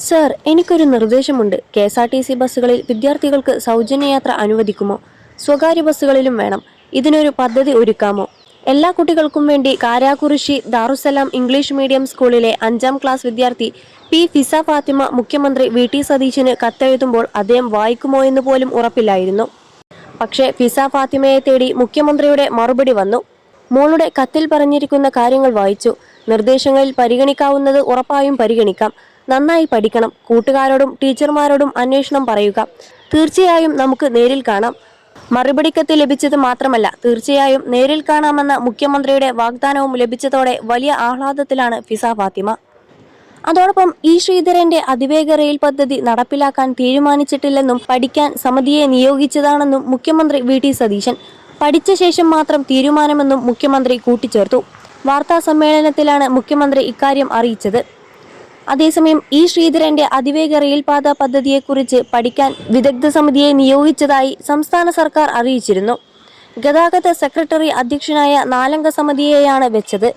Sir, എനിക്കൊരു നിർദ്ദേശമുണ്ട്. KSRTC ബസ്സുകളിൽ വിദ്യാർത്ഥികൾക്ക് സൗജന്യയാത്ര അനുവദിക്കുമോ? സ്വകാര്യ ബസ്സുകളിലും വേണം. ഇതിനൊരു പദ്ധതി ഒരുക്കാമോ? എല്ലാ കുട്ടികൾക്കും വേണ്ടി കാരാകുറിശി ദാറുസ്സലാം ഇംഗ്ലീഷ് മീഡിയം സ്കൂളിലെ 5ാം ക്ലാസ് വിദ്യാർത്ഥി പി. ഫിസ ഫാത്തിമ മുഖ്യമന്ത്രി വി.ടി. സതീശന് കത്തെഴുതുമ്പോൾ അദ്ദേഹം വായിക്കുമോ എന്ന് പോലും ഉറപ്പില്ലായിരുന്നു. പക്ഷേ ഫിസ ഫാത്തിമയെ തേടി മുഖ്യമന്ത്രിയുടെ മറുപടി വന്നു. മോളുടെ കത്തിൽ പറഞ്ഞിരിക്കുന്ന കാര്യങ്ങൾ വായിച്ചു. നിർദ്ദേശങ്ങളിൽ പരിഗണിക്കാവുന്നത് ഉറപ്പായും പരിഗണിക്കാം. നന്നായി പഠിക്കണം. കൂട്ടുകാരോടും ടീച്ചർമാരോടും അന്വേഷണം പറയുക. തീർച്ചയായും നമുക്ക് നേരിൽ കാണാം. മറുപടി കത്ത് ലഭിച്ചത് മാത്രമല്ല, തീർച്ചയായും നേരിൽ കാണാമെന്ന മുഖ്യമന്ത്രിയുടെ വാഗ്ദാനവും ലഭിച്ചതോടെ വലിയ ആഹ്ലാദത്തിലാണ് ഫിസ ഫാത്തിമ. അതോടൊപ്പം ഇ ശ്രീധരന്റെ അതിവേഗ റെയിൽ പദ്ധതി നടപ്പിലാക്കാൻ തീരുമാനിച്ചിട്ടില്ലെന്നും പഠിക്കാൻ സമിതിയെ നിയോഗിച്ചതാണെന്നും മുഖ്യമന്ത്രി വി.ടി. സതീശൻ. പഠിച്ച ശേഷം മാത്രം തീരുമാനമെന്നും മുഖ്യമന്ത്രി കൂട്ടിച്ചേർത്തു. വാർത്താ സമ്മേളനത്തിലാണ് മുഖ്യമന്ത്രി ഇക്കാര്യം അറിയിച്ചത്. അതേസമയം ഇ ശ്രീധരന്റെ അതിവേഗ റെയിൽപാത പദ്ധതിയെക്കുറിച്ച് പഠിക്കാൻ വിദഗ്ധ സമിതിയെ നിയോഗിച്ചതായി സംസ്ഥാന സർക്കാർ അറിയിച്ചിരുന്നു. ഗതാഗത സെക്രട്ടറി അധ്യക്ഷനായ 4-അംഗ സമിതിയെയാണ് വെച്ചത്.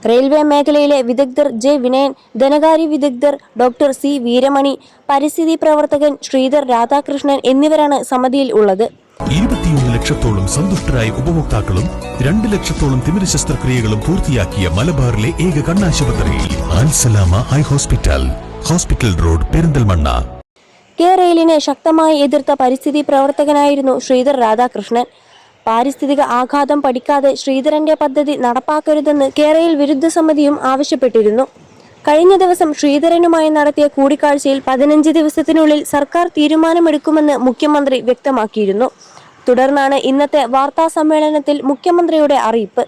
റെയിൽവേ മേഖലയിലെ വിദഗ്ധർ ജെ. വിനയൻ, ധനകാര്യ വിദഗ്ധർ ഡോക്ടർ സി. വീരമണി, പരിസ്ഥിതി പ്രവർത്തകൻ ശ്രീധർ രാധാകൃഷ്ണൻ എന്നിവരാണ് സമിതിയിൽ ഉള്ളത്. 21 ലക്ഷത്തോളം സന്തുഷ്ടരായ ഉപഭോക്താക്കളും 2 ലക്ഷത്തോളം തിമിര ശസ്ത്രക്രിയകളും പൂർത്തിയാക്കിയ മലബാറിലെ ഏക കണ്ണാശുപത്രി Alsalama high hospital, hospital road, Perinthalmanna. K റെയിലിനെ ശക്തമായി എതിർത്ത പരിസ്ഥിതി പ്രവർത്തകനായിരുന്നു ശ്രീധർ രാധാകൃഷ്ണൻ. പാരിസ്ഥിതിക ആഘാതം പഠിക്കാതെ ശ്രീധരന്റെ പദ്ധതി നടപ്പാക്കരുതെന്ന് കെ റെയിൽ വിരുദ്ധ സമിതിയും ആവശ്യപ്പെട്ടിരുന്നു. കഴിഞ്ഞ ദിവസം ശ്രീധരനുമായി നടത്തിയ കൂടിക്കാഴ്ചയിൽ 15 ദിവസത്തിനുള്ളിൽ സർക്കാർ തീരുമാനമെടുക്കുമെന്ന് മുഖ്യമന്ത്രി വ്യക്തമാക്കിയിരുന്നു. തുടർന്നാണ് ഇന്നത്തെ വാർത്താ സമ്മേളനത്തിൽ മുഖ്യമന്ത്രിയുടെ അറിയിപ്പ്.